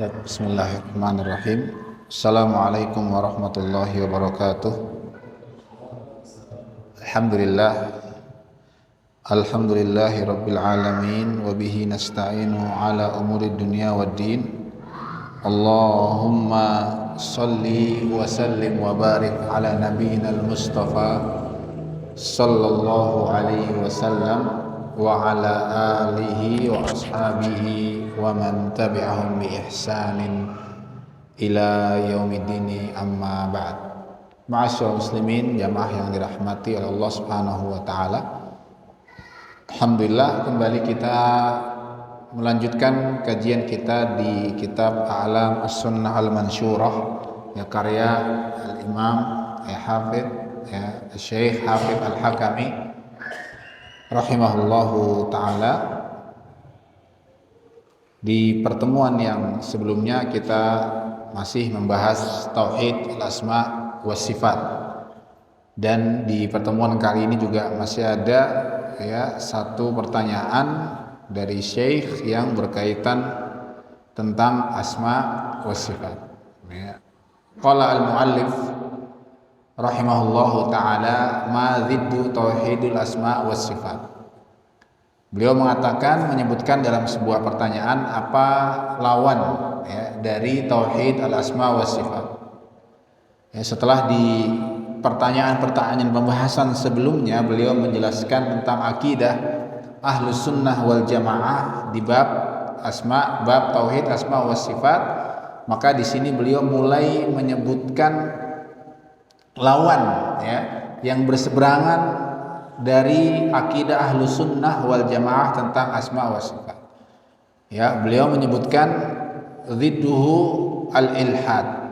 Bismillahirrahmanirrahim. Assalamualaikum warahmatullahi wabarakatuh. Alhamdulillahi rabbil alamin. Wabihi nasta'inu ala umuri dunya waddin. Allahumma salli wa sallim wa barik ala nabiyyina al-mustafa sallallahu alaihi wasallam wa ala alihi wa ashabihi wa man tabi'ahum bi ihsanin ila yaumiddin, amma ba'd. Ma'asyiral muslimin, jamaah yang dirahmati oleh Allah Subhanahu wa taala. Alhamdulillah, kembali kita melanjutkan kajian kita di kitab A'lam As-Sunnah Al-Mansyurah, karya Al-Imam Hafidh Syekh Hafidh Al-Hakami rahimahullahu ta'ala. Di pertemuan yang sebelumnya kita masih membahas tauhid al-asma wa sifat, dan di pertemuan kali ini juga masih ada satu pertanyaan dari Syekh yang berkaitan tentang asma wa sifat. Qala al-muallif rahimahullahu ta'ala, ma ziddu tauhidul asma wa sifat. Beliau mengatakan, menyebutkan dalam sebuah pertanyaan, apa lawan dari tauhid al-asma wa sifat. Setelah di pertanyaan-pertanyaan pembahasan sebelumnya beliau menjelaskan tentang akidah Ahlus Sunnah wal Jamaah di bab tauhid asma wa sifat, maka di sini beliau mulai menyebutkan lawan yang berseberangan dari akidah Ahlus Sunnah wal Jamaah tentang asma wa sifat. Beliau menyebutkan zidduhu al-ilhad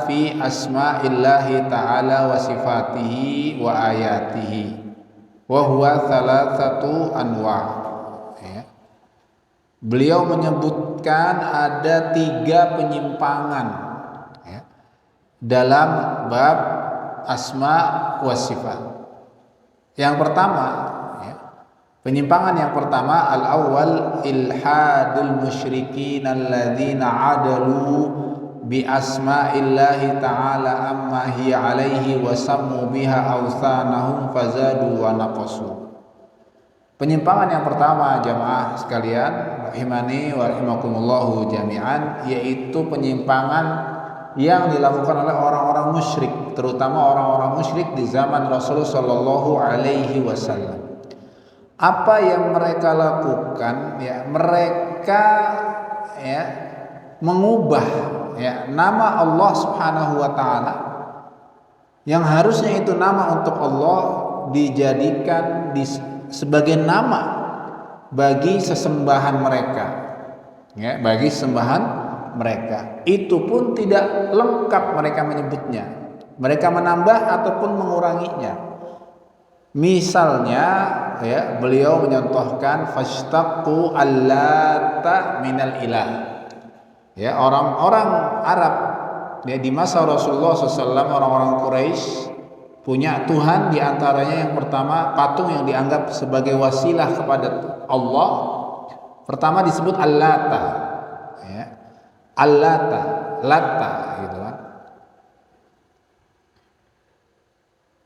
fi asma'illahi ta'ala wa sifatihi wa ayatihi wa huwa thalathatu anwa'. Beliau menyebutkan ada 3 penyimpangan dalam bab asma wa sifat. Yang pertama, penyimpangan yang pertama, al-awwal ilhadul musyrikin alladzina adalu bi asma'illahi ta'ala amma hiya alaihi wa sammu biha awthanahum fazadu wa naqasu. Penyimpangan yang pertama, jamaah sekalian rahimani wa rahimakumullahu jami'an, yaitu penyimpangan yang dilakukan oleh orang-orang musyrik, terutama orang-orang musyrik di zaman Rasulullah Shallallahu Alaihi Wasallam. Apa yang mereka lakukan? Mereka mengubah nama Allah Subhanahu Wa Taala yang harusnya itu nama untuk Allah dijadikan sebagai nama bagi sesembahan mereka, bagi sembahan mereka. Itu pun tidak lengkap mereka menyebutnya. Mereka menambah ataupun menguranginya. Misalnya beliau menyontohkan fashtaqu allata minal ilah. Orang-orang Arab di masa Rasulullah SAW, orang-orang Quraisy punya Tuhan, diantaranya yang pertama patung yang dianggap sebagai wasilah kepada Allah. Pertama disebut Allata. Lata gitu kan.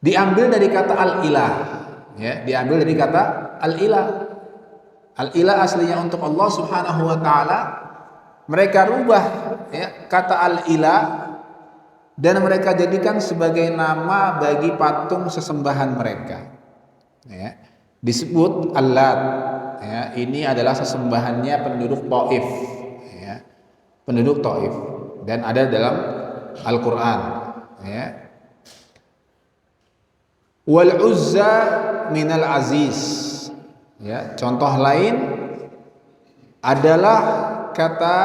Diambil dari kata al-ilah, diambil dari kata al-ilah. Al-ilah aslinya untuk Allah Subhanahu wa taala. Mereka rubah kata al-ilah dan mereka jadikan sebagai nama bagi patung sesembahan mereka. Disebut Allat. Ini adalah sesembahannya penduduk Taif. Penduduk Taif, dan ada dalam Al-Quran. Wal Uzza minal Aziz. Contoh lain adalah kata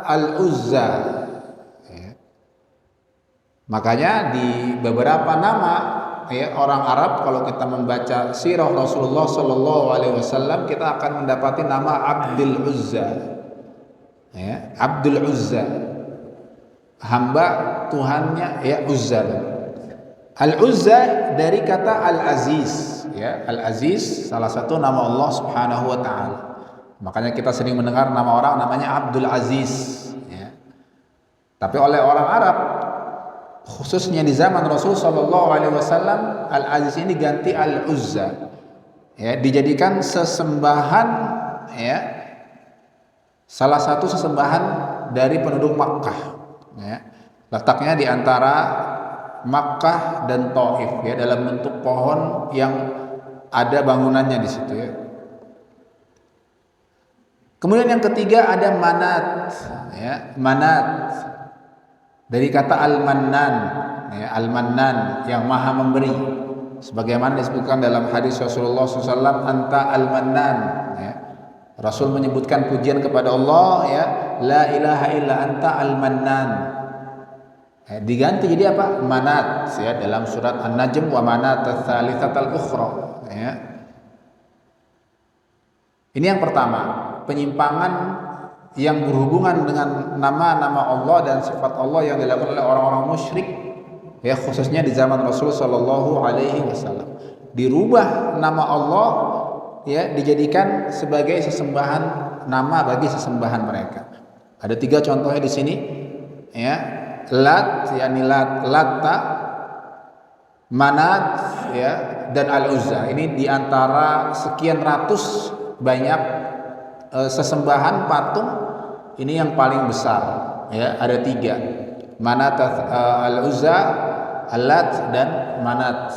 Al-Uzza. Makanya di beberapa nama orang Arab, kalau kita membaca sirah Rasulullah Sallallahu Alaihi Wasallam, kita akan mendapati nama Abdul Uzza. Abdul Uzza, hamba Tuhannya Uzza. Al-Uzza dari kata Al-Aziz. Al-Aziz salah satu nama Allah Subhanahu wa taala. Makanya kita sering mendengar nama orang namanya Abdul Aziz, ya. Tapi oleh orang Arab, khususnya di zaman Rasul Shallallahu Alaihi Wasallam, Al Aziz ini diganti Al Uzza, ya, dijadikan sesembahan, ya, salah satu sesembahan dari penduduk Makkah, ya. Letaknya di antara Makkah dan Taif, ya, dalam bentuk pohon yang ada bangunannya di situ, ya. Kemudian yang ketiga ada Manat, ya, Manat dari kata Al-Mannan, ya, Al-Mannan yang maha memberi, sebagaimana disebutkan dalam hadis Rasulullah SAW, anta Al-Mannan, ya. Rasul menyebutkan pujian kepada Allah, ya, la ilaha illa anta Al-Mannan, ya, diganti jadi apa? Manat, ya, dalam surat An-Najm, wa manat ats-tsalitsatal ukhra, ya. Ini yang pertama, penyimpangan yang berhubungan dengan nama-nama Allah dan sifat Allah yang dilakukan oleh orang-orang musyrik, ya, khususnya di zaman Rasul Shallallahu Alaihi Wasallam. Dirubah nama Allah, ya, dijadikan sebagai sesembahan nama bagi sesembahan mereka. Ada 3 contohnya di sini, ya. Lat, yakni Latta, Manat, ya, dan Al-Uzza. Ini diantara sekian ratus banyak sesembahan patung, ini yang paling besar, ya, ada 3, Manat, Al-Uzza, Al-Lat, dan Manat.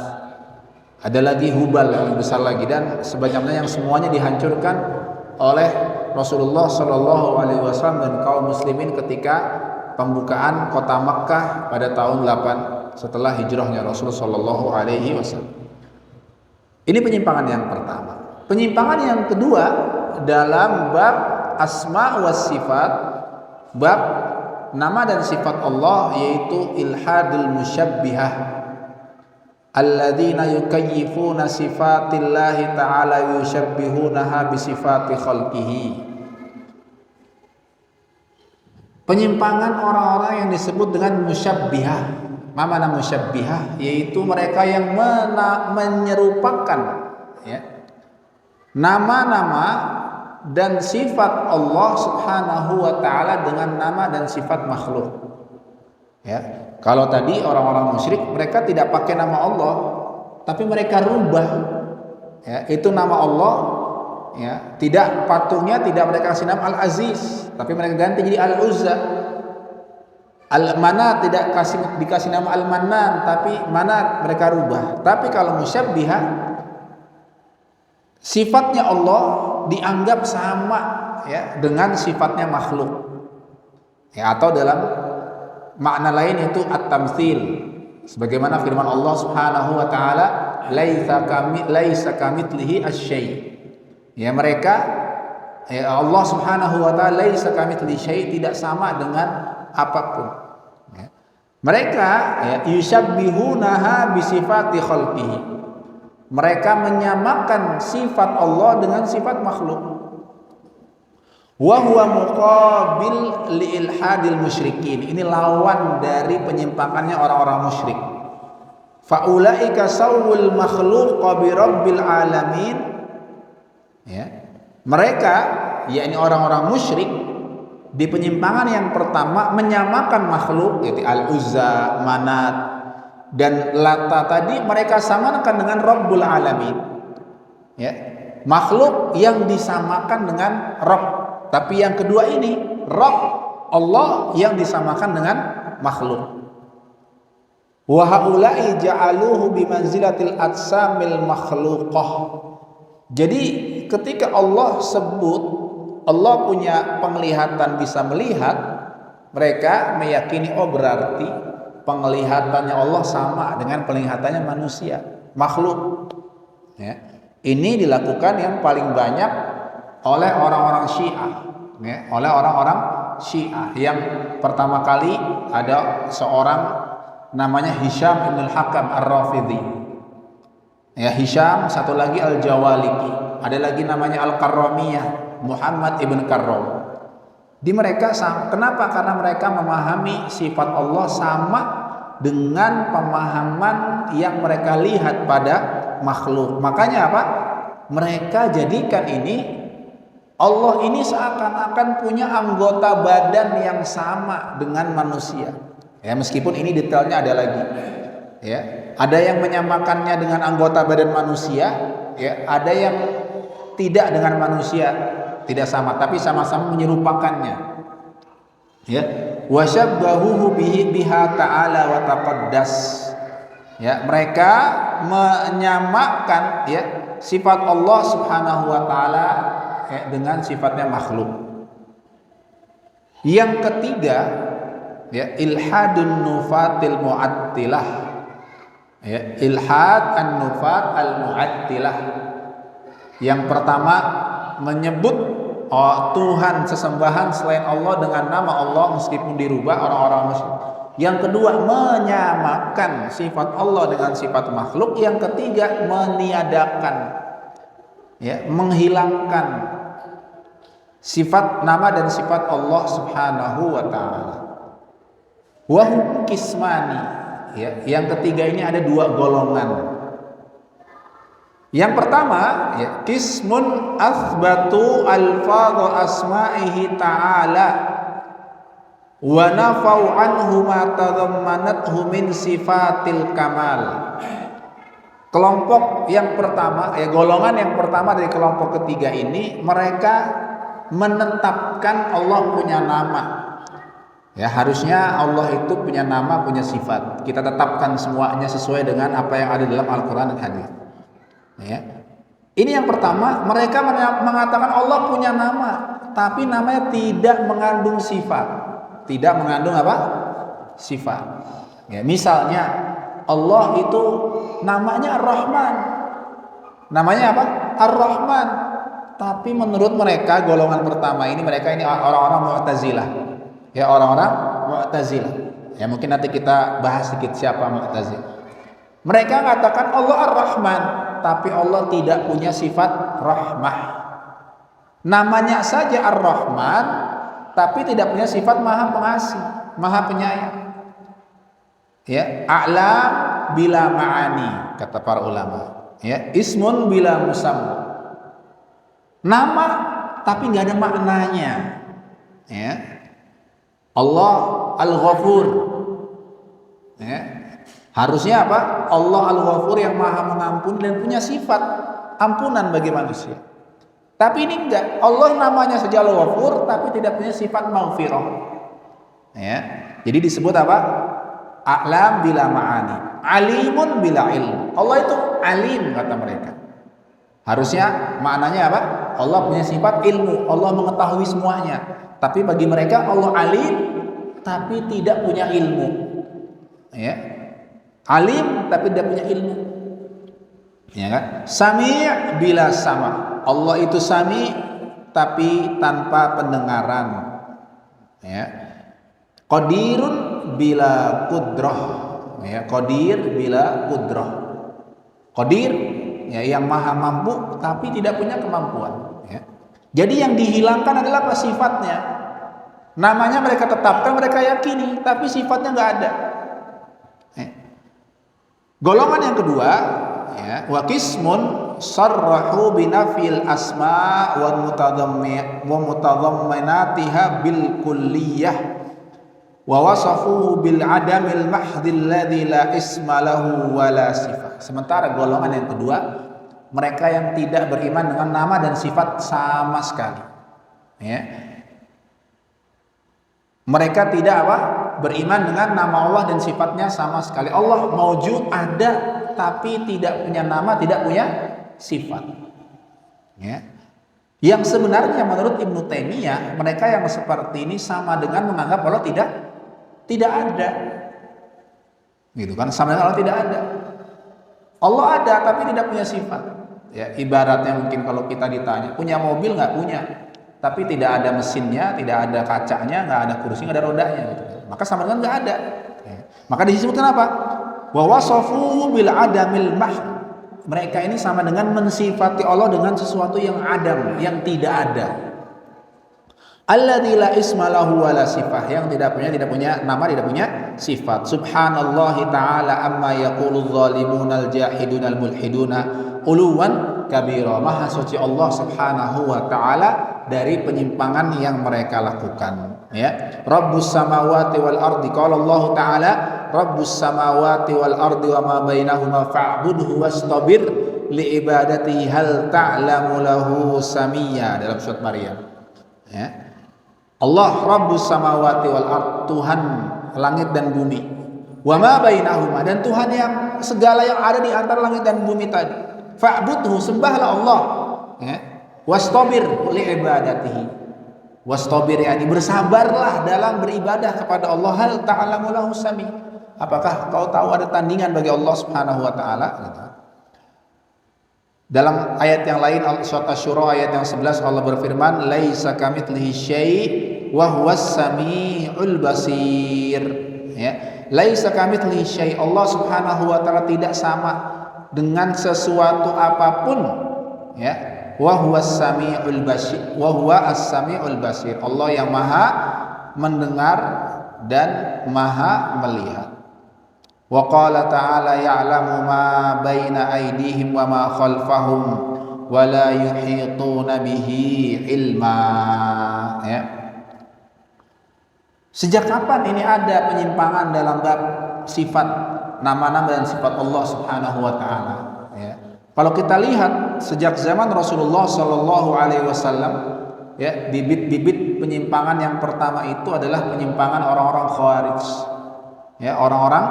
Ada lagi Hubal yang lebih besar lagi, dan sebagainya, yang semuanya dihancurkan oleh Rasulullah Shallallahu Alaihi Wasallam dan kaum muslimin ketika pembukaan kota Makkah pada tahun 8 setelah hijrahnya Rasul Shallallahu Alaihi Wasallam. Ini penyimpangan yang pertama. Penyimpangan yang kedua dalam bab asma wa sifat, bab nama dan sifat Allah, yaitu ilhadul musyabbihah, alladzina yukayyifuna sifatillahi ta'ala yushabbihunaha bisifati khalqihi. Penyimpangan orang-orang yang disebut dengan musyabbihah. Apa makna musyabbihah? Yaitu mereka yang menyerupakan, ya, nama-nama dan sifat Allah Subhanahu wa taala dengan nama dan sifat makhluk. Ya, kalau tadi orang-orang musyrik mereka tidak pakai nama Allah, tapi mereka rubah, ya, itu nama Allah, ya, tidak, patungnya tidak mereka kasih nama Al-Aziz, tapi mereka ganti jadi Al-Uzza. Al-Manat tidak dikasih nama Al-Mannan, tapi Manat mereka rubah. Tapi kalau musyabbihah, sifatnya Allah dianggap sama, ya, dengan sifatnya makhluk, ya, atau dalam makna lain itu at-tamtsil, sebagaimana firman Allah Subhanahu wa taala, laisa kamitslihi asy-syai'. Ya, mereka, ya, Allah Subhanahu wa taala laisa kamitslihi syai', tidak sama dengan apapun, ya. Mereka, ya, yushabbihunaha bisifati khalqihi. Mereka menyamakan sifat Allah dengan sifat makhluk. Wa huwa muqabil li ilhadil musyrikin. Ini lawan dari penyimpangannya orang-orang musyrik. Fa ulaika sawul makhluq bi rabbil alamin. Ya. Mereka, yakni orang-orang musyrik, di penyimpangan yang pertama menyamakan makhluk, yaitu Al-Uzza, Manat, dan Lata tadi mereka samakan dengan Rabbul Alamin, ya, makhluk yang disamakan dengan Rabb. Tapi yang kedua ini Rabb, Allah, yang disamakan dengan makhluk. Wa haula'i ja'aluhu bimanzilatil atsamil makhluqah. Jadi ketika Allah sebut Allah punya penglihatan, bisa melihat, mereka meyakini, oh berarti penglihatannya Allah sama dengan penglihatannya manusia, makhluk, ya. Ini dilakukan yang paling banyak oleh orang-orang Syiah, ya, oleh orang-orang Syiah. Yang pertama kali ada seorang namanya Hisham ibn al-Hakam ar-Rafidhi, ya, Hisham, satu lagi Al-Jawaliki, ada lagi namanya Al-Karramiyah, Muhammad ibn Karram. Di mereka sama. Kenapa? Karena mereka memahami sifat Allah sama dengan pemahaman yang mereka lihat pada makhluk. Makanya apa? Mereka jadikan ini Allah ini seakan-akan punya anggota badan yang sama dengan manusia. Ya, meskipun ini detailnya ada lagi. Ya, ada yang menyamakannya dengan anggota badan manusia, ya, ada yang tidak dengan manusia, tidak sama, tapi sama-sama menyerupakannya. Ya, wasyabbahuhu biha ta'ala wa taqaddas. Ya, mereka menyamakan ya sifat Allah Subhanahu wa taala ya, dengan sifatnya makhluk. Yang ketiga, ya, ilhadun nufatil mu'attilah. Ya, ilhad an-nufat al-mu'attilah. Yang pertama menyebut Tuhan sesembahan selain Allah dengan nama Allah meskipun dirubah orang-orang musyrik. Yang kedua menyamakan sifat Allah dengan sifat makhluk. Yang ketiga meniadakan, ya, menghilangkan sifat nama dan sifat Allah Subhanahu wa taala. Wa hum kismani, ya, yang ketiga ini ada dua golongan. Yang pertama, ya, kismun athbatu alfadhu asma'ihi ta'ala wa nafau anhu ma tadammanathu min sifatil kamal. Kelompok yang pertama, ya, golongan yang pertama dari kelompok ketiga ini, mereka menetapkan Allah punya nama. Ya, harusnya Allah itu punya nama, punya sifat. Kita tetapkan semuanya sesuai dengan apa yang ada dalam Al-Quran dan Hadis. Ya. Ini yang pertama, mereka mengatakan Allah punya nama, tapi namanya tidak mengandung sifat. Tidak mengandung apa? Sifat. Ya, misalnya Allah itu namanya Ar-Rahman. Namanya apa? Ar-Rahman. Tapi menurut mereka, golongan pertama ini, mereka ini orang-orang Mu'tazilah. Ya, orang-orang Mu'tazilah. Ya, mungkin nanti kita bahas sedikit siapa Mu'tazilah. Mereka mengatakan Allah Ar-Rahman, tapi Allah tidak punya sifat rahmah. Namanya saja Ar-Rahman, tapi tidak punya sifat Maha Pengasih, Maha Penyayang. Ya, a'lam bila ma'ani, kata para ulama. Ya, ismun bila musamma. Nama tapi nggak ada maknanya. Ya. Allah Al-Ghafur. Ya. Harusnya apa? Allah Al-Ghafur yang Maha mengampuni dan punya sifat ampunan bagi manusia. Tapi ini enggak. Allah namanya saja Al-Ghafur tapi tidak punya sifat maghfirah. Ya. Jadi disebut apa? A'lam bila ma'ani, alimun bila ilm. Allah itu alim, kata mereka. Harusnya maknanya apa? Allah punya sifat ilmu, Allah mengetahui semuanya. Tapi bagi mereka Allah alim tapi tidak punya ilmu. Ya. Alim tapi tidak punya ilmu. Ya kan? Sami' bila sama. Allah itu sami tapi tanpa pendengaran. Ya. Qadirun bila qudrah. Ya, qadir bila qudrah. Qadir, ya, yang maha mampu tapi tidak punya kemampuan. Ya. Jadi yang dihilangkan adalah apa? Sifatnya. Namanya mereka tetapkan, mereka yakini, tapi sifatnya nggak ada. Golongan yang kedua, ya, wa qismun sarrahu binafil asma wa mutadamminatiha bil kulliyah wa wasafuhu bil adamil mahdil ladzi la isma lahu wa la sifat. Sementara golongan yang kedua, mereka yang tidak beriman dengan nama dan sifat sama sekali. Ya. Mereka tidak apa? Beriman dengan nama Allah dan sifatnya sama sekali. Allah maujud, ada, tapi tidak punya nama, tidak punya sifat. Ya. Yang sebenarnya menurut Ibnu Taimiyah, mereka yang seperti ini sama dengan menganggap Allah tidak ada. Gitu kan? Sama dengan Allah tidak ada. Allah ada tapi tidak punya sifat. Ya, ibaratnya mungkin kalau kita ditanya, punya mobil nggak? Punya. Tapi tidak ada mesinnya, tidak ada kacanya, nggak ada kursi, nggak ada rodanya, gitu. Maka sama dengan nggak ada. Ya. Maka disebutkan apa? Wa wasafuhu bil adamil mahd. Mereka ini sama dengan mensifati Allah dengan sesuatu yang adam, yang tidak ada. Alladzi la isma lahu wa la sifah, yang tidak punya nama, tidak punya sifat. Subhanallahi ta'ala amma yaqulul zalimuna al-jahiduna al-mulhiduna uluwan kabira. Maha suci Allah Subhanahu wa ta'ala dari penyimpangan yang mereka lakukan. Ya, Rabbus samawati wal ardi, qala Allah Ta'ala Rabbus samawati wal ardi wa ma bainahuma fa'budhu wastabir li ibadatihi hal ta'lamu lahu samiyya, dalam surat Maryam. Ya, Allah Rabbus samawati wal ardi, Tuhan langit dan bumi, wa ma bainahuma, dan Tuhan yang segala yang ada di antara langit dan bumi tadi. Fa'budhu, sembahlah Allah. Ya, wastabir li ibadatihi, wastabir yani bersabarlah dalam beribadah kepada Allah. Hal ta'lamu lahu sami, apakah kau tahu ada tandingan bagi Allah Subhanahu wa taala? Dalam ayat yang lain surat Asy-Syura ayat yang 11 Allah berfirman, laisa kamitslihi syai' wa huwas samiul basir. Ya, laisa kamitslihi syai', Allah Subhanahu wa taala tidak sama dengan sesuatu apapun. Ya, wa huwas samiul basir, wa huwa as-samiul basir, Allah yang maha mendengar dan maha melihat. Wa qala ta'ala ya'lamu ma baina aydihim wa ma khalfahum wa la yuhituna bihi ilma. Ya, sejak kapan ini ada penyimpangan dalam bab sifat nama-nama dan sifat Allah Subhanahu wa taala? Ya, kalau kita lihat sejak zaman Rasulullah Shallallahu Alaihi Wasallam, ya, bibit-bibit penyimpangan yang pertama itu adalah penyimpangan orang-orang Khawarij. Ya, orang-orang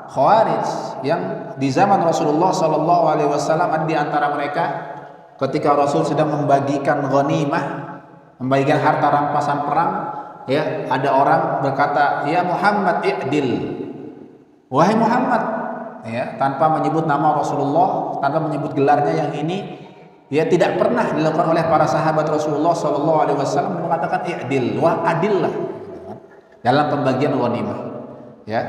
Khawarij yang di zaman Rasulullah Shallallahu Alaihi Wasallam, ada di antara mereka ketika Rasul sedang membagikan ghanimah, membagikan harta rampasan perang, ya, ada orang berkata, ya Muhammad i'dil, wahai Muhammad, ya, tanpa menyebut nama Rasulullah, tanpa menyebut gelarnya yang ini, ya, tidak pernah dilakukan oleh para sahabat Rasulullah Shallallahu Alaihi Wasallam, mengatakan i'dil, wah adillah dalam pembagian ghanimah. Ya,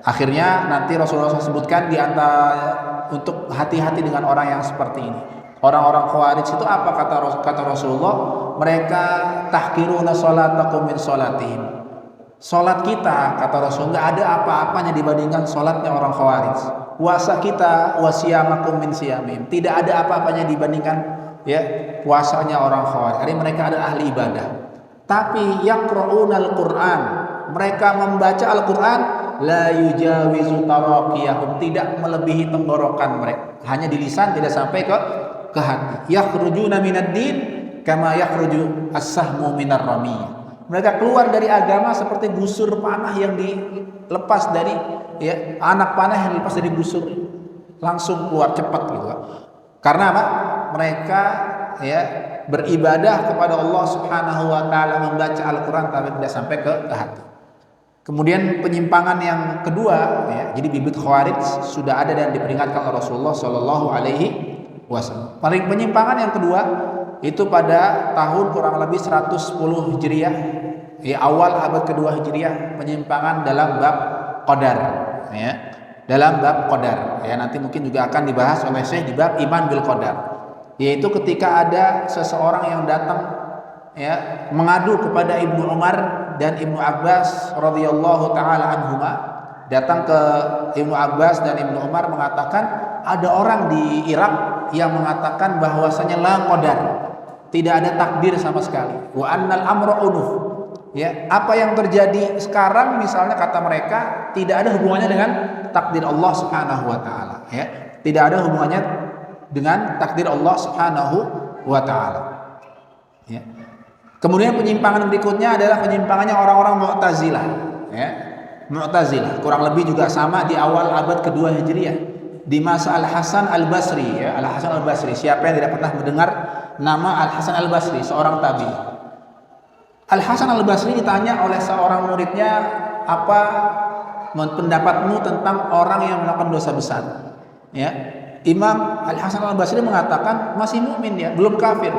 akhirnya nanti Rasulullah SAW sebutkan di antara untuk hati-hati dengan orang yang seperti ini. Orang-orang Khawarij itu apa kata Rasulullah? Mereka tahqiruna sholatakum min sholatihim. Salat kita, kata Rasul, nggak ada apa-apanya dibandingkan salatnya orang Khawarij. Puasa kita wasiyamakum min siyamim, tidak ada apa-apanya dibandingkan, ya, puasanya orang Khawarij. Jadi mereka adalah ahli ibadah. Tapi yaqra'unal Qur'an, mereka membaca Al-Qur'an, la yujawizu taraqiyahum, tidak melebihi tenggorokan mereka, hanya di lisan, tidak sampai ke hati. Yakhrujuna minad din kama yakhruju as-sahmu minar ramiyah, mereka keluar dari agama seperti busur panah yang dilepas dari, ya, anak panah yang dilepas dari busur, langsung keluar cepat gitu. Karena apa? Mereka, ya, beribadah kepada Allah Subhanahu wa taala, membaca Al-Qur'an tapi tidak sampai ke hati. Kemudian penyimpangan yang kedua, ya, jadi bibit Khawarij sudah ada dan diperingatkan oleh Rasulullah Shallallahu Alaihi Wasallam. Penyimpangan yang kedua itu pada tahun kurang lebih 110 Hijriah, ya, awal abad kedua Hijriah, penyimpangan dalam bab qadar, ya, dalam bab qadar, ya, nanti mungkin juga akan dibahas oleh Syekh di bab iman bil qadar, yaitu ketika ada seseorang yang datang, ya, mengadu kepada Ibnu Umar dan Ibnu Abbas radhiyallahu taala anhuma, datang ke Ibnu Abbas dan Ibnu Umar mengatakan ada orang di Irak yang mengatakan bahwasanya la qadar, tidak ada takdir sama sekali, wa annal amra unuf, ya, apa yang terjadi sekarang misalnya kata mereka tidak ada hubungannya dengan takdir Allah Subhanahu wa taala, ya, tidak ada hubungannya dengan takdir Allah Subhanahu wa taala, ya. Kemudian penyimpangan berikutnya adalah penyimpangannya orang-orang Mu'tazilah, ya. Mu'tazilah kurang lebih juga sama di awal abad kedua Hijriah, di masa Al-Hasan Al-Basri, ya, Al-Hasan Al-Basri. Siapa yang tidak pernah mendengar nama Al-Hasan Al-Basri, seorang tabi'in. Al-Hasan Al-Basri ditanya oleh seorang muridnya, apa pendapatmu tentang orang yang melakukan dosa besar? Ya, Imam Al-Hasan Al-Basri mengatakan masih mukmin, ya, belum kafir.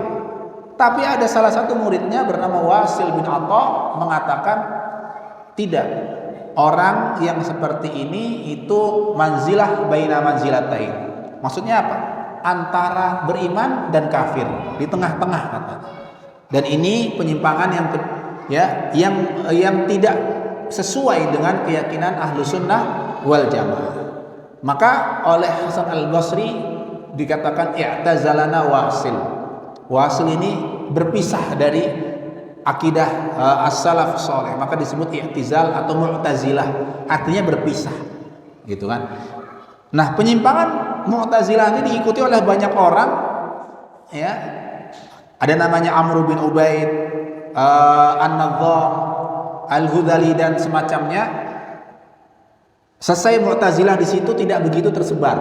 Tapi ada salah satu muridnya bernama Wasil bin Atha mengatakan tidak, orang yang seperti ini itu manzilah baina manzilatain. Maksudnya apa? Antara beriman dan kafir, di tengah-tengah katanya. Dan ini penyimpangan yang tidak sesuai dengan keyakinan ahlu sunnah wal jamaah. Maka oleh Hasan Al-Basri dikatakan i'tazalana Wasil. Wasil ini berpisah dari akidah as-salaf saleh, maka disebut i'tizal atau mu'tazilah, artinya berpisah, gitu kan. Nah, penyimpangan mu'tazilah ini diikuti oleh banyak orang, ya. Ada namanya Amr bin Ubaid, An-Nadhdham, Al-Hudhali dan semacamnya. Selesai Mu'tazilah di situ tidak begitu tersebar,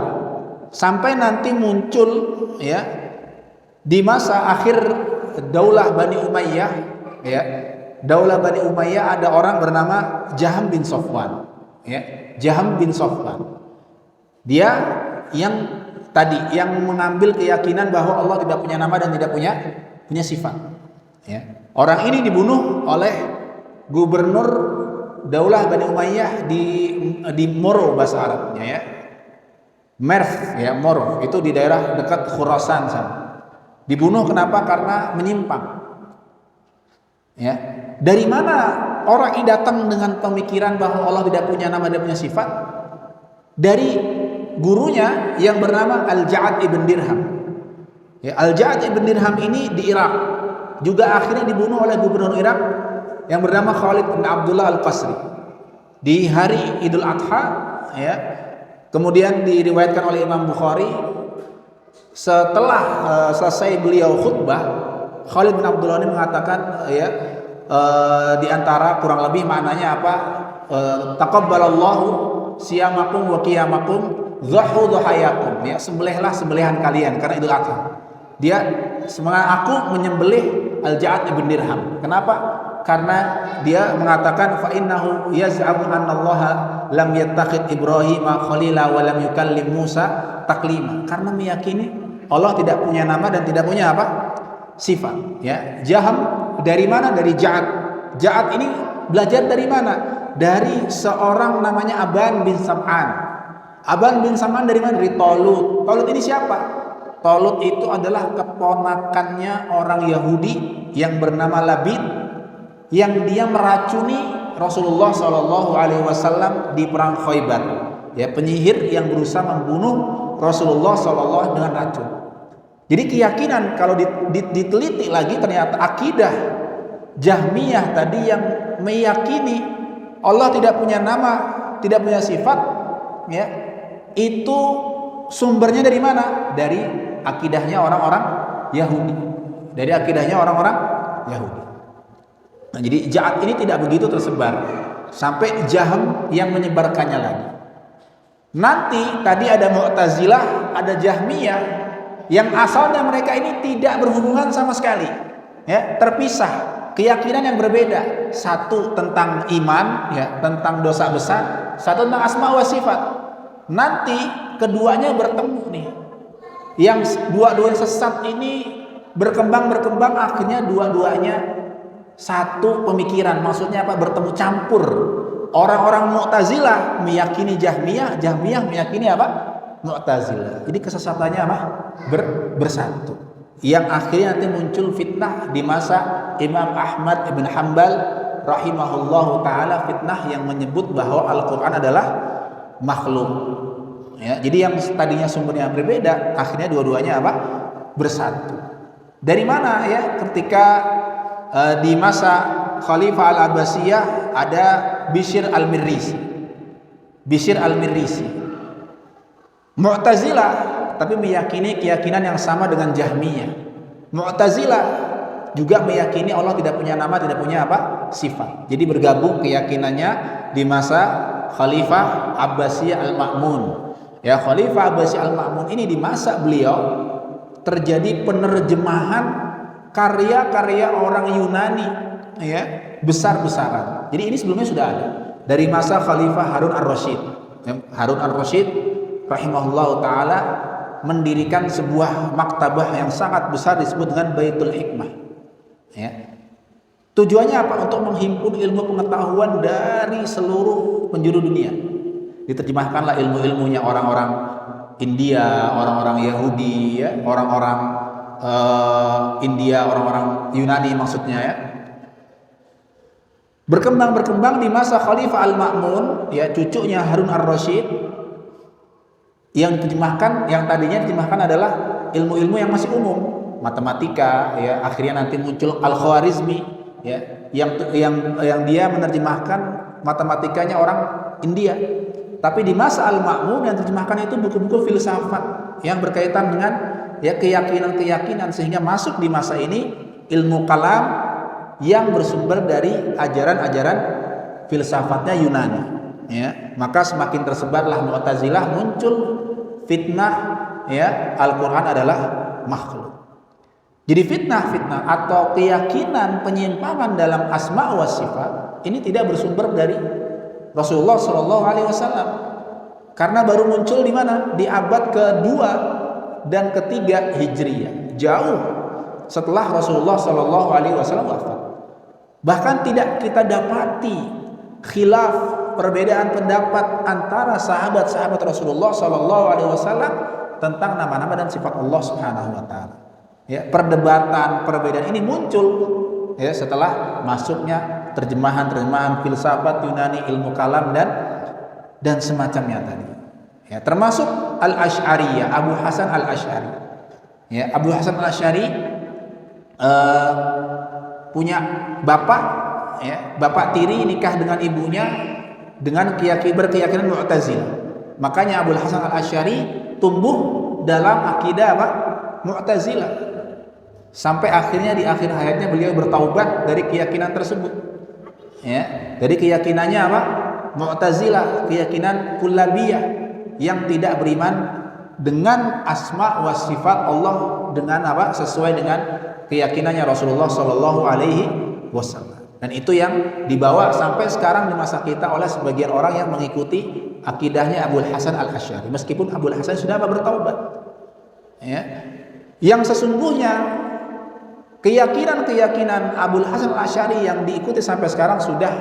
sampai nanti muncul, ya, di masa akhir Daulah Bani Umayyah, ya, Daulah Bani Umayyah ada orang bernama Jaham bin Safwan, ya, Jaham bin Safwan. Dia yang tadi yang mengambil keyakinan bahwa Allah tidak punya nama dan tidak punya sifat, ya. Orang ini dibunuh oleh gubernur Daulah Bani Umayyah di Moro bahasa Arabnya, ya. Merv, ya, Moro itu di daerah dekat Khurasan sana. Dibunuh kenapa? Karena menyimpang. Ya. Dari mana orang ini datang dengan pemikiran bahwa Allah tidak punya nama dan punya sifat? Dari gurunya yang bernama Al-Ja'ad ibn Dirham. Ya, Al-Ja'ad ibn Dirham ini di Irak. Juga akhirnya dibunuh oleh gubernur Irak yang bernama Khalid bin Abdullah Al-Qasri di hari Idul Adha, ya. Kemudian diriwayatkan oleh Imam Bukhari, setelah selesai beliau khutbah, Khalid bin Abdullah ini mengatakan, ya, di antara kurang lebih maknanya apa? Taqabbalallahu siyamakum wa qiyamakum dhahu dhahayakum, ya, sembelihlah sembelihan kalian karena Idul Adha. Dia semangat aku menyembelih Al-Ja'ad ibn Dirham. Kenapa? Karena dia mengatakan fa innahu yaz'amu annallaha lam yattakhid Ibrahim khalila wa lam yukallim Musa taklima. Karena meyakini Allah tidak punya nama dan tidak punya apa? Sifat, ya. Jaham dari mana? Dari Ja'ad. Ja'ad ini belajar dari mana? Dari seorang namanya Aban bin Sam'an. Aban bin Sam'an dari mana? Dari Talut. Talut ini siapa? Talut itu adalah keponakannya orang Yahudi yang bernama Labid, yang dia meracuni Rasulullah Shallallahu Alaihi Wasallam di perang Khaybar, ya, penyihir yang berusaha membunuh Rasulullah Shallallahu dengan racun. Jadi keyakinan kalau diteliti lagi ternyata akidah Jahmiyah tadi yang meyakini Allah tidak punya nama, tidak punya sifat, ya, itu sumbernya dari mana? Dari akidahnya orang-orang Yahudi, dari akidahnya orang-orang Yahudi. Nah, jadi Ja'ad ini tidak begitu tersebar sampai Jaham yang menyebarkannya lagi. Nanti tadi ada Mu'tazilah, ada Jahmiyah yang asalnya mereka ini tidak berhubungan sama sekali, ya, terpisah, keyakinan yang berbeda. Satu tentang iman, ya, tentang dosa besar, satu tentang asma wa sifat. Nanti keduanya bertemu nih. Yang dua-duanya sesat ini berkembang akhirnya dua-duanya satu pemikiran. Maksudnya apa? Bertemu campur. Orang-orang Mu'tazilah meyakini Jahmiyah, Jahmiyah meyakini apa? Mu'tazilah. Jadi kesesatannya apa? Bersatu. Yang akhirnya nanti muncul fitnah di masa Imam Ahmad ibn Hanbal rahimahullahu taala, fitnah yang menyebut bahwa Al-Qur'an adalah makhluk. Ya, jadi yang tadinya sumbernya berbeda, akhirnya dua-duanya apa? Bersatu. Dari mana, ya? Ketika di masa Khalifah Al-Abbasiyah ada Bishr Al-Mirrisi. Bishr Al-Mirrisi Mu'tazilah, tapi meyakini keyakinan yang sama dengan Jahmiyah. Mu'tazilah juga meyakini Allah tidak punya nama, tidak punya apa? Sifat. Jadi bergabung keyakinannya di masa Khalifah Abbasiyah Al-Ma'mun. Ya, Khalifah Abbasiyah Al-Ma'mun ini di masa beliau terjadi penerjemahan karya-karya orang Yunani, ya, besar-besaran. Jadi ini sebelumnya sudah ada dari masa Khalifah Harun Ar-Rasyid. Harun Ar-Rasyid rahimahullahu taala mendirikan sebuah maktabah yang sangat besar disebut dengan Baitul Hikmah. Ya. Tujuannya apa? Untuk menghimpun ilmu pengetahuan dari seluruh penjuru dunia. Diterjemahkanlah ilmu-ilmunya orang-orang India, orang-orang Yahudi, ya, orang-orang India, orang-orang Yunani maksudnya, ya. Berkembang di masa Khalifah Al-Ma'mun, ya, cucunya Harun Ar-Rasyid, yang tadinya diterjemahkan adalah ilmu-ilmu yang masih umum, matematika, ya, akhirnya nanti muncul Al-Khwarizmi, ya, yang dia menerjemahkan matematikanya orang India. Tapi di masa Al-Ma'mun yang terjemahkan itu buku-buku filsafat yang berkaitan dengan, ya, keyakinan-keyakinan, sehingga masuk di masa ini ilmu kalam yang bersumber dari ajaran-ajaran filsafatnya Yunani, ya. Maka semakin tersebarlah Mu'tazilah, muncul fitnah, ya, Al-Qur'an adalah makhluk. Jadi fitnah-fitnah atau keyakinan penyimpangan dalam asma wa sifat ini tidak bersumber dari Rasulullah Shallallahu Alaihi Wasallam, karena baru muncul di mana? Di abad kedua dan ketiga Hijriyah, jauh setelah Rasulullah Shallallahu Alaihi Wasallam wafat. Bahkan tidak kita dapati khilaf, perbedaan pendapat antara sahabat-sahabat Rasulullah Shallallahu Alaihi Wasallam tentang nama-nama dan sifat Allah Subhanahu Wa Taala. Ya, perdebatan, perbedaan ini muncul, ya, setelah masuknya terjemahan filsafat Yunani, ilmu kalam dan semacamnya tadi. Ya, termasuk Al-Asy'ariyah, Abu Hasan Al-Asy'ari. Ya, Abu Hasan Al-Asy'ari punya bapak, ya, bapak tiri nikah dengan ibunya dengan berkeyakinan Mu'tazilah. Makanya Abu Hasan Al-Asy'ari tumbuh dalam akidah apa? Mu'tazilah. Sampai akhirnya di akhir hayatnya beliau bertaubat dari keyakinan tersebut. Ya, dari keyakinannya apa? Mu'tazilah, keyakinan kullabiyah yang tidak beriman dengan asma wa sifat Allah dengan apa? Sesuai dengan keyakinannya Rasulullah Shallallahu Alaihi Wasallam. Dan itu yang dibawa sampai sekarang di masa kita oleh sebagian orang yang mengikuti akidahnya Abu Hasan Al-Asy'ari, meskipun Abu Hasan sudah bertaubat. Ya, yang sesungguhnya keyakinan-keyakinan Abu Hasan Al-Asy'ari yang diikuti sampai sekarang sudah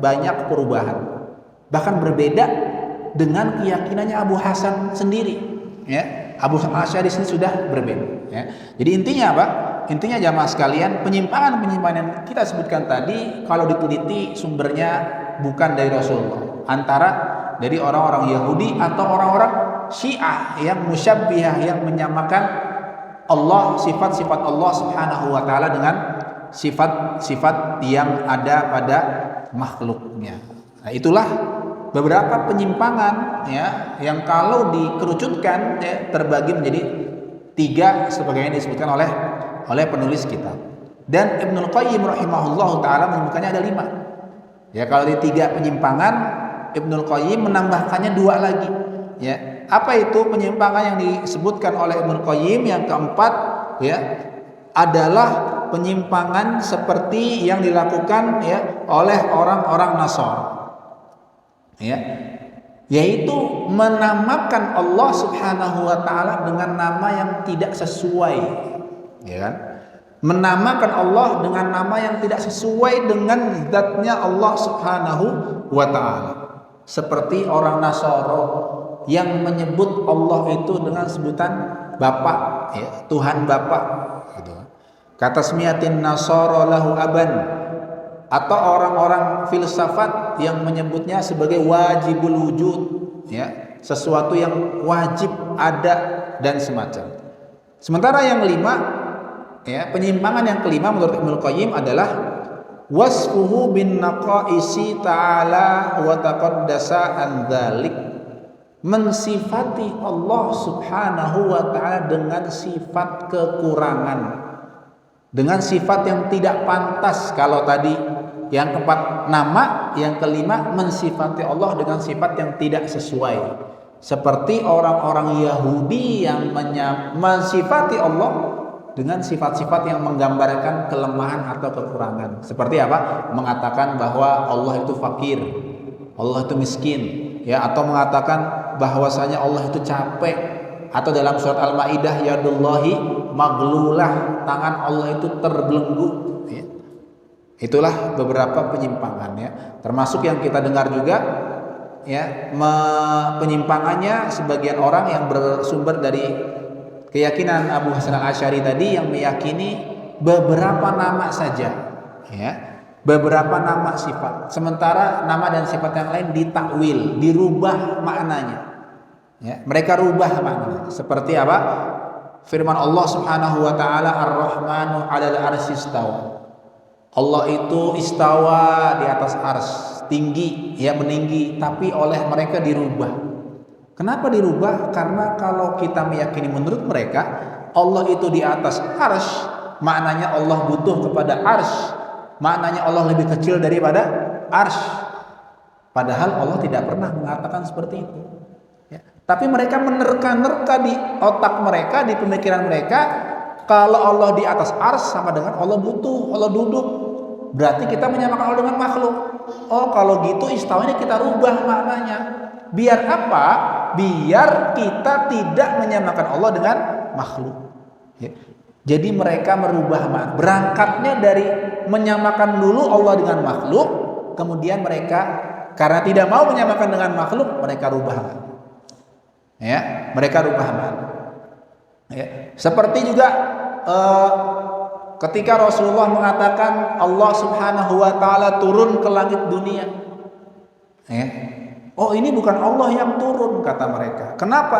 banyak perubahan, bahkan berbeda dengan keyakinannya Abu Hasan sendiri. Ya, Abu Hasan Al-Asy'ari sendiri sudah berbeda. Ya. Jadi intinya apa? Intinya jamaah sekalian, penyimpangan-penyimpangan yang kita sebutkan tadi kalau diteliti sumbernya bukan dari Rasulullah, antara dari orang-orang Yahudi atau orang-orang Syiah yang musyabbihah, yang menyamakan Allah, sifat-sifat Allah Subhanahu wa taala dengan sifat-sifat yang ada pada makhluknya. Nah, itulah beberapa penyimpangan, ya, yang kalau dikerucutkan, ya, terbagi menjadi 3 sebagaimana disebutkan oleh penulis kitab. Dan Ibnul Qayyim rahimahullahu taala menyebutkannya ada 5. Ya, kalau di 3 penyimpangan, Ibnul Qayyim menambahkannya 2 lagi. Ya, apa itu penyimpangan yang disebutkan oleh Ibnul Qayyim? Yang keempat, ya, adalah penyimpangan seperti yang dilakukan, ya, oleh orang-orang Nasara. Ya, yaitu menamakan Allah Subhanahu wa taala dengan nama yang tidak sesuai, ya kan? Menamakan Allah dengan nama yang tidak sesuai dengan zatnya Allah Subhanahu wa taala. Seperti orang Nasara yang menyebut Allah itu dengan sebutan Bapak, ya, Tuhan Bapak, gitu. Kata smiatin Nasara lahu aban, atau orang-orang filsafat yang menyebutnya sebagai wajibul wujud, ya, sesuatu yang wajib ada dan semacam. Sementara yang 5, ya, penyimpangan yang kelima menurut Ibnu Qayyim adalah wasfuhu bin naqaisi ta'ala wa taqaddasa an dzalik, mensifati Allah Subhanahu wa taala dengan sifat kekurangan, dengan sifat yang tidak pantas. Kalau tadi yang keempat nama, yang kelima mensifati Allah dengan sifat yang tidak sesuai, seperti orang-orang Yahudi yang mensifati Allah dengan sifat-sifat yang menggambarkan kelemahan atau kekurangan. Seperti apa? Mengatakan bahwa Allah itu fakir, Allah itu miskin, ya, atau mengatakan bahwasanya Allah itu capek, atau dalam surat Al-Maidah yadullahi maglulah, tangan Allah itu terbelenggu, ya. Itulah beberapa penyimpangan, ya, termasuk yang kita dengar juga, ya, penyimpangannya sebagian orang yang bersumber dari keyakinan Abu Hasan Al-Asy'ari tadi, yang meyakini beberapa nama saja, ya, beberapa nama sifat, sementara nama dan sifat yang lain ditakwil, dirubah maknanya, ya, mereka rubah maknanya. Seperti apa? firman Allah Subhanahu wa taala, Ar-Rahmanu 'alal 'arsy istawa. Allah itu istawa di atas ars, tinggi, ya meninggi, tapi oleh mereka dirubah. Kenapa dirubah? Karena kalau kita meyakini menurut mereka Allah itu di atas ars, maknanya Allah butuh kepada ars, maknanya Allah lebih kecil daripada ars. Padahal Allah tidak pernah mengatakan seperti itu. Ya. Tapi mereka menerka-nerka di otak mereka, di pemikiran mereka, kalau Allah di atas ars sama dengan Allah butuh, Allah duduk. Berarti kita menyamakan Allah dengan makhluk. Oh, kalau gitu istawanya kita rubah maknanya. Biar apa? Biar kita tidak menyamakan Allah dengan makhluk. Ya. Jadi mereka merubah makna. Berangkatnya dari menyamakan dulu Allah dengan makhluk, kemudian mereka karena tidak mau menyamakan dengan makhluk, mereka rubah makna. Ya, mereka rubah makna. Ya. Seperti juga ketika Rasulullah mengatakan Allah Subhanahu wa taala turun ke langit dunia. Ya. Oh, ini bukan Allah yang turun, kata mereka. Kenapa?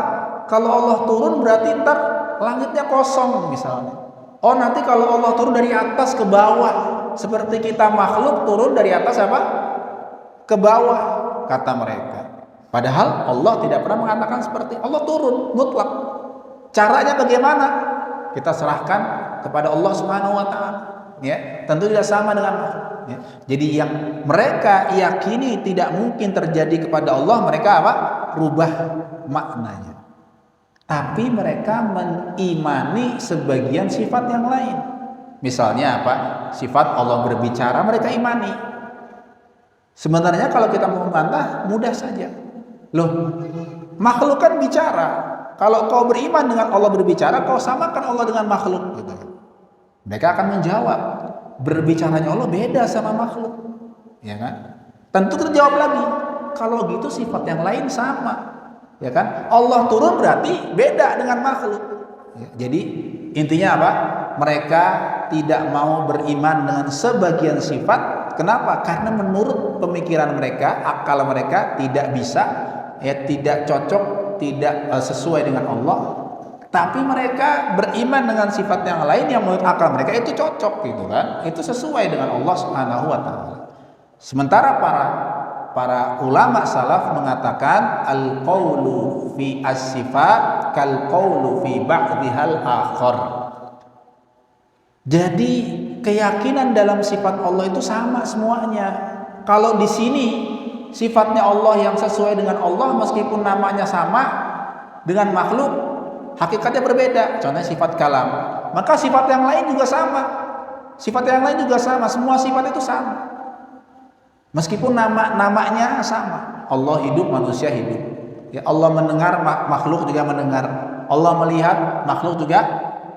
Kalau Allah turun berarti ntar langitnya kosong misalnya. Oh, nanti kalau Allah turun dari atas ke bawah, seperti kita makhluk turun dari atas apa? Ke bawah, kata mereka. Padahal Allah tidak pernah mengatakan seperti Allah turun mutlak. Caranya bagaimana? Kita serahkan kepada Allah Subhanahu wa taala. Ya, tentu tidak sama dengan makhluk. Ya. Jadi yang mereka yakini tidak mungkin terjadi kepada Allah, mereka apa? Rubah maknanya. Tapi mereka mengimani sebagian sifat yang lain. Misalnya apa? Sifat Allah berbicara, mereka imani. Sebenarnya kalau kita mau membantah, mudah saja. Loh, makhluk kan bicara. Kalau kau beriman dengan Allah berbicara, kau samakan Allah dengan makhluk, gitu. Mereka akan menjawab, berbicaranya Allah beda sama makhluk, ya kan? Tentu terjawab lagi, kalau gitu sifat yang lain sama, ya kan? Allah turun berarti beda dengan makhluk. Ya, jadi intinya apa? Mereka tidak mau beriman dengan sebagian sifat. Kenapa? Karena menurut pemikiran mereka, akal mereka tidak bisa, ya tidak cocok, tidak sesuai dengan Allah. Tapi mereka beriman dengan sifat yang lain yang menurut akal mereka itu cocok, gitu kan? Itu sesuai dengan Allah Subhanahu wa taala. Sementara para ulama salaf mengatakan al-qaulu fi as-sifat kal qaulu fi ba'dihal akhar. Jadi keyakinan dalam sifat Allah itu sama semuanya. Kalau di sini sifatnya Allah yang sesuai dengan Allah meskipun namanya sama dengan makhluk, hakikatnya berbeda. Contohnya sifat kalam. Maka sifat yang lain juga sama. Sifat yang lain juga sama. Semua sifat itu sama. Meskipun namanya sama. Allah hidup, manusia hidup. Ya, Allah mendengar, makhluk juga mendengar. Allah melihat, makhluk juga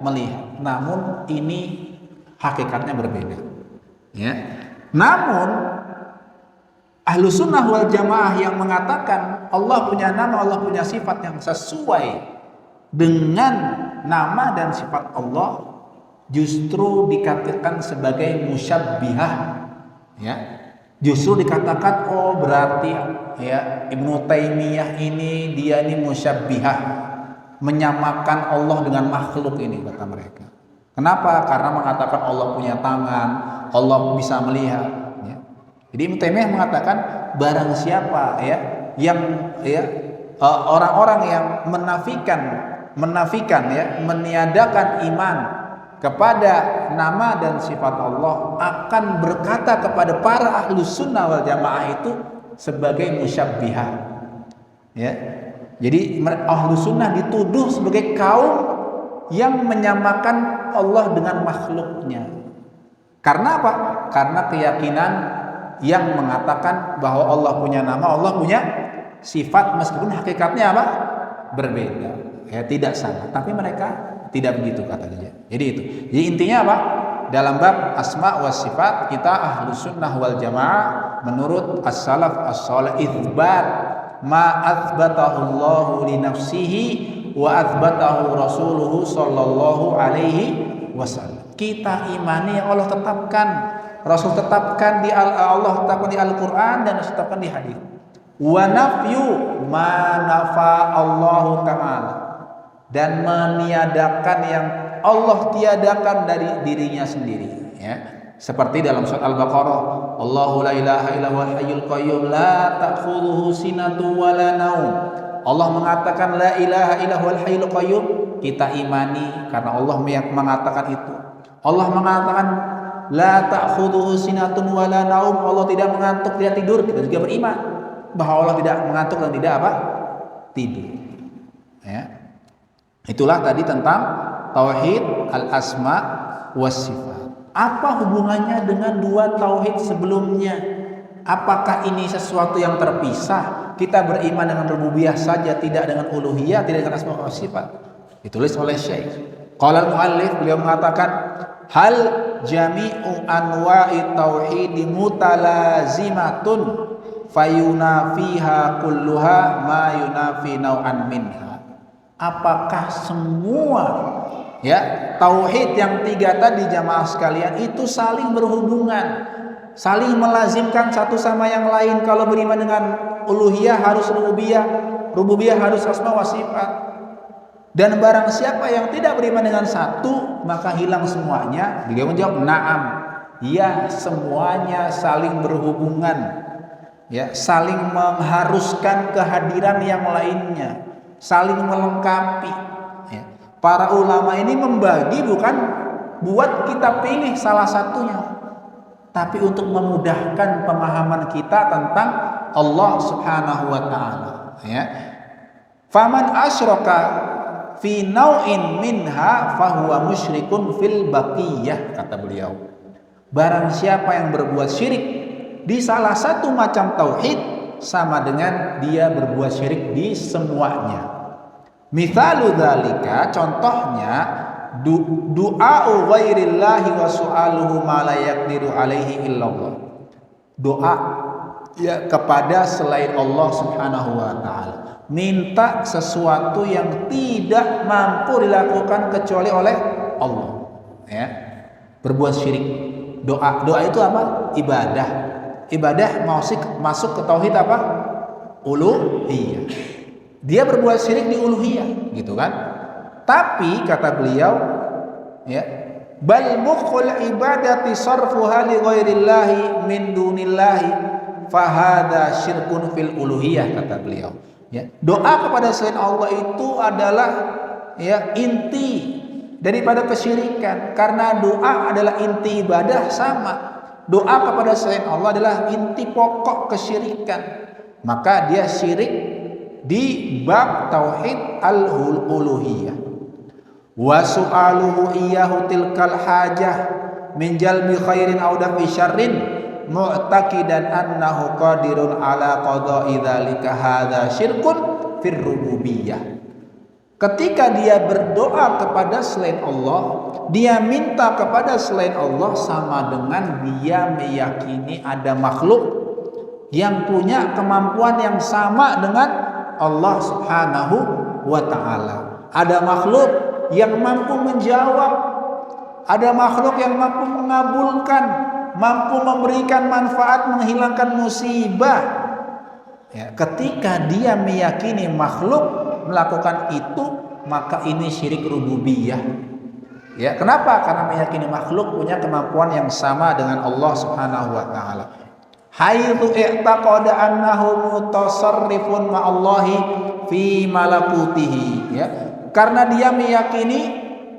melihat. Namun ini hakikatnya berbeda. Ya. Namun Ahlus Sunnah wal Jamaah yang mengatakan Allah punya nama, Allah punya sifat yang sesuai dengan nama dan sifat Allah, justru dikatakan sebagai musyabbihah. Ya, justru dikatakan oh berarti ya Ibnu Taimiyah ini dia ini musyabbihah, menyamakan Allah dengan makhluk ini, kata mereka. Kenapa? Karena mengatakan Allah punya tangan, Allah bisa melihat. Ya. Jadi Ibnu Taimiyah mengatakan barang siapa ya yang ya orang-orang yang menafikan ya, meniadakan iman kepada nama dan sifat Allah akan berkata kepada para Ahlus Sunnah wal Jamaah itu sebagai musyabbihah. Ya. Jadi Ahlus Sunnah dituduh sebagai kaum yang menyamakan Allah dengan makhluknya. Karena apa? Karena keyakinan yang mengatakan bahwa Allah punya nama, Allah punya sifat meskipun hakikatnya apa? Berbeda. Ya, tidak sama. Tapi mereka tidak begitu, kata dia. Jadi itu. Jadi intinya apa? Dalam bab asma wa sifat kita Ahlus Sunnah wal Jamaah menurut as-salaf as-salih itsbat ma atsbatahu Allahu li nafsihi wa atsbatahu rasuluhu sallallahu alaihi wasallam. Kita imani yang Allah tetapkan, Rasul tetapkan di Allah tetapkan di Al-Qur'an dan tetapkan di hadis. Wa nafyu ma nafa Allah taala. dan meniadakan yang Allah tiadakan dari dirinya sendiri, ya. Seperti dalam surat Al-Baqarah, Allahu la ilaha illa huwal hayyul qayyum la ta'khudhuhu sinatun wa la naum. Allah mengatakan la ilaha illa huwal hayyul qayyum, kita imani karena Allah mengatakan itu. Allah mengatakan la ta'khudhuhu sinatun wa la naum, Allah tidak mengantuk, tidak tidur, kita juga beriman bahwa Allah tidak mengantuk dan tidak apa? Tidur. Ya. Itulah tadi tentang tauhid al-asma was sifat. Apa hubungannya dengan dua tauhid sebelumnya? Apakah ini sesuatu yang terpisah? Kita beriman dengan rububiyah saja, tidak dengan uluhiyah, tidak dengan asma wa sifat. Ditulis oleh Syekh. Qala al-muallif, beliau mengatakan, hal jami'u anwa'i tauhid mutalazimatun fayunafiha kulluha ma yunafi naw'an minha. Apakah semua tauhid yang tiga tadi jamaah sekalian itu saling berhubungan, saling melazimkan satu sama yang lain? Kalau beriman dengan uluhiyah harus rububiyah, rububiyah harus asma wa sifat. Dan barang siapa yang tidak beriman dengan satu, maka hilang semuanya. Beliau menjawab, na'am. Ya, semuanya saling berhubungan. Ya, saling mengharuskan kehadiran yang lainnya, saling melengkapi. Ya. Para ulama ini membagi bukan buat kita pilih salah satunya, tapi untuk memudahkan pemahaman kita tentang Allah Subhanahu wa taala, ya. Faman asyraka fi nau'in minha fahuwa musyrikun fil baqiyah, kata beliau. Barang siapa yang berbuat syirik di salah satu macam tauhid, sama dengan dia berbuat syirik di semuanya. Mithalu dzalika, contohnya du'a'u ghairillahi wa su'aluhu ma la yaqdiru alaihi illallah. Doa kepada selain Allah Subhanahu wa taala, minta sesuatu yang tidak mampu dilakukan kecuali oleh Allah, ya. Berbuat syirik. Doa itu apa? Ibadah. Ibadah masuk ke tauhid apa? Uluhiyah. Dia berbuat syirik di uluhiyah, gitu kan? Tapi kata beliau, ya, bal mukhul ibadati sarfuha li ghairillahi min dunillahi fahada syirkun fil uluhiyah, kata beliau. Ya, doa kepada selain Allah itu adalah inti daripada kesyirikan, karena doa adalah inti ibadah sama. Doa kepada selain Allah adalah inti pokok kesyirikan. Maka dia syirik di bab tauhid al-uluhiyah. Wa su'aluhu iyyahu tilkal hajah min jalbi khairin aw dafi syarrin mu'taqidan annahu qadirun ala qada'i dzalika hadza syirkun fir rububiyah. Ketika dia berdoa kepada selain Allah, dia minta kepada selain Allah, sama dengan dia meyakini ada makhluk yang punya kemampuan yang sama dengan Allah Subhanahu wa ta'ala. Ada makhluk yang mampu menjawab, ada makhluk yang mampu mengabulkan, mampu memberikan manfaat, menghilangkan musibah. Ya, ketika dia meyakini makhluk melakukan itu, maka ini syirik rububiyah. Ya, kenapa? Karena meyakini makhluk punya kemampuan yang sama dengan Allah Subhanahu wa taala. Haitsu i'taqada annahu mutasarrifun ma'allahi fi malakutihi, ya. Karena dia meyakini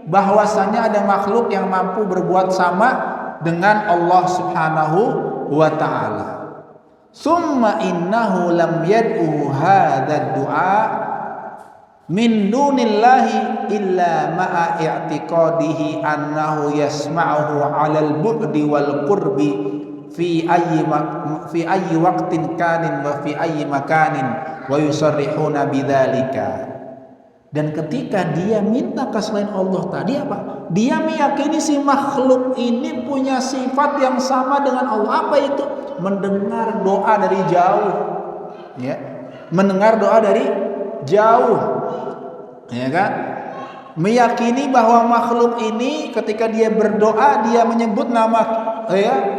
bahwasanya ada makhluk yang mampu berbuat sama dengan Allah Subhanahu wa taala. Summa innahu lam yad'u hadzal du'a min dunillahi illa ma'a i'tiqadihi annahu yasma'uhu 'alal bu'di wal qurbi fi ayyi waqtin kanin wa fi ayyi makanin wa yusarrihuna bidzalika. Dan ketika dia minta ke selain Allah tadi apa? Dia meyakini si makhluk ini punya sifat yang sama dengan Allah. Apa itu? Mendengar doa dari jauh, ya. Mendengar doa dari jauh, ya kan? Meyakini bahwa makhluk ini ketika dia berdoa, dia menyebut nama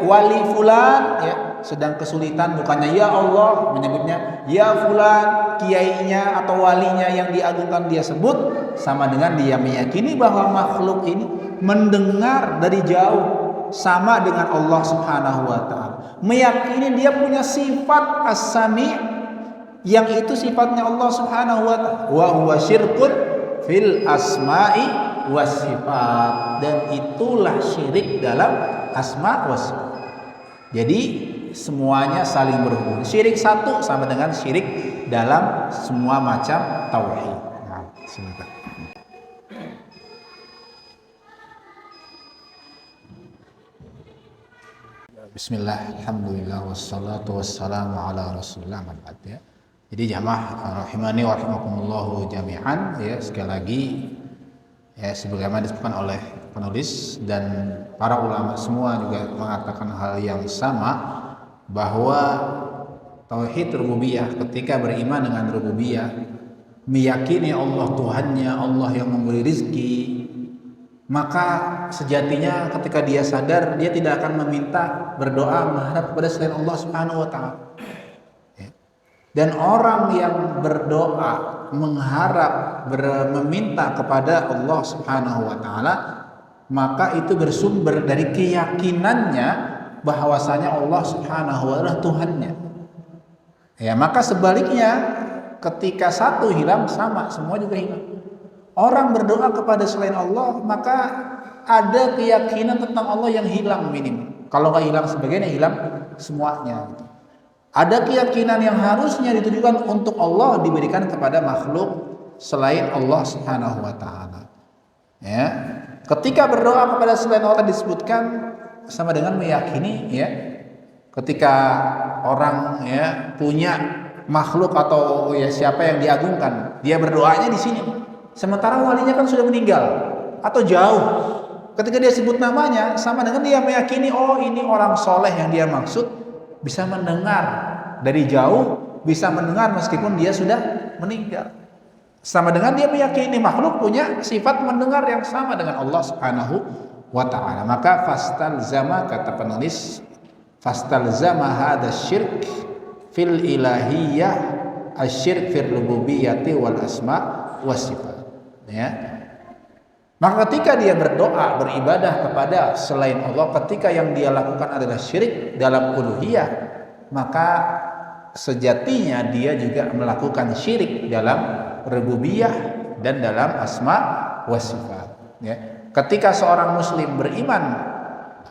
wali fulan, ya. Sedang kesulitan, bukannya ya Allah, menyebutnya ya fulan, kiainya atau walinya yang diagungkan dia sebut, sama dengan dia meyakini bahwa makhluk ini mendengar dari jauh sama dengan Allah Subhanahu wa taala. Meyakini dia punya sifat as-sami' yang itu sifatnya Allah Subhanahu wa taala. Wa huwa syirkun fil asma'i was sifat, dan itulah syirik dalam asma was sifat. Jadi semuanya saling berhubungan. Syirik satu sama dengan syirik dalam semua macam tauhid. Nah, silakan. Bismillah, alhamdulillah, wassalatu wassalamu ala rasulillah, ya. Jadi jamaah rahimani wa rahimakumullahu jami'an, ya, sekali lagi ya sebagaimana disebutkan oleh penulis dan para ulama semua juga mengatakan hal yang sama, bahwa tauhid rububiyah, ketika beriman dengan rububiyah, meyakini Allah Tuhannya, Allah yang memberi rizki, maka sejatinya ketika dia sadar, dia tidak akan meminta, berdoa, mengharap kepada selain Allah Subhanahu wa taala. Dan orang yang berdoa, mengharap, meminta kepada Allah Subhanahu wa taala, maka itu bersumber dari keyakinannya bahwasanya Allah Subhanahu wa taala Tuhannya. Ya, maka sebaliknya ketika satu hilang, sama semua juga hilang. Orang berdoa kepada selain Allah, maka ada keyakinan tentang Allah yang hilang minim. Kalau nggak hilang sebagainya, hilang semuanya. Ada keyakinan yang harusnya ditujukan untuk Allah diberikan kepada makhluk selain Allah Subhanahu wa taala. Ya. Ketika berdoa kepada selain Allah disebutkan sama dengan meyakini, ya. Ketika orang ya punya makhluk atau ya siapa yang diagungkan, dia berdoanya di sini. Sementara walinya kan sudah meninggal atau jauh. Ketika dia sebut namanya, sama dengan dia meyakini, oh ini orang soleh yang dia maksud, bisa mendengar dari jauh, bisa mendengar meskipun dia sudah meninggal. Sama dengan dia meyakini makhluk punya sifat mendengar yang sama dengan Allah Subhanahu wa ta'ala. Maka fastalzama, kata penulis, fastalzama hadha syirk fil ilahiyah asyirk fil rububiyyati wal asma was sifat. Ya. Maka ketika dia berdoa, beribadah kepada selain Allah, ketika yang dia lakukan adalah syirik dalam uluhiyah, maka sejatinya dia juga melakukan syirik dalam rububiyah dan dalam asma wa sifat. Ya. Ketika seorang muslim beriman,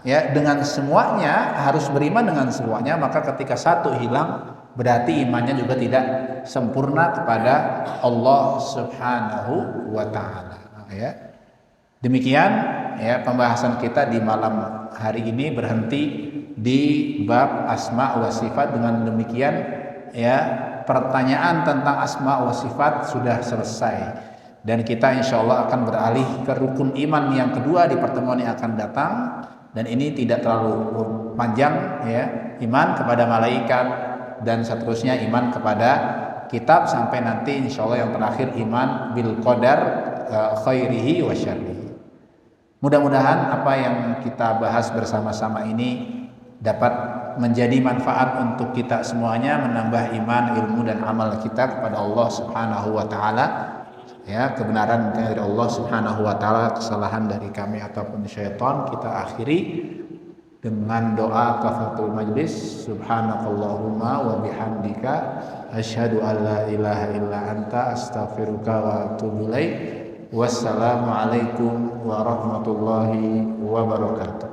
ya, dengan semuanya, harus beriman dengan semuanya, maka ketika satu hilang, berarti imannya juga tidak sempurna kepada Allah Subhanahu wa ta'ala. Ya. Demikian ya pembahasan kita di malam hari ini, berhenti di bab asma wa sifat. Dengan demikian ya pertanyaan tentang asma wa sifat sudah selesai, dan kita insya Allah akan beralih ke rukun iman yang kedua di pertemuan yang akan datang. Dan ini tidak terlalu panjang, ya, iman kepada malaikat dan seterusnya, iman kepada kitab, sampai nanti insya Allah yang terakhir iman bil qadar khairihi wa syarrihi. Mudah-mudahan apa yang kita bahas bersama-sama ini dapat menjadi manfaat untuk kita semuanya, menambah iman, ilmu dan amal kita kepada Allah Subhanahu wa taala. Ya, kebenaran dari Allah Subhanahu wa taala, kesalahan dari kami ataupun syaitan kita akhiri dengan doa kafaratul majlis. Subhanakallahumma wa bihamdika asyhadu an la ilaha illa anta astaghfiruka wa atubu ilaik. Wassalamualaikum warahmatullahi wabarakatuh.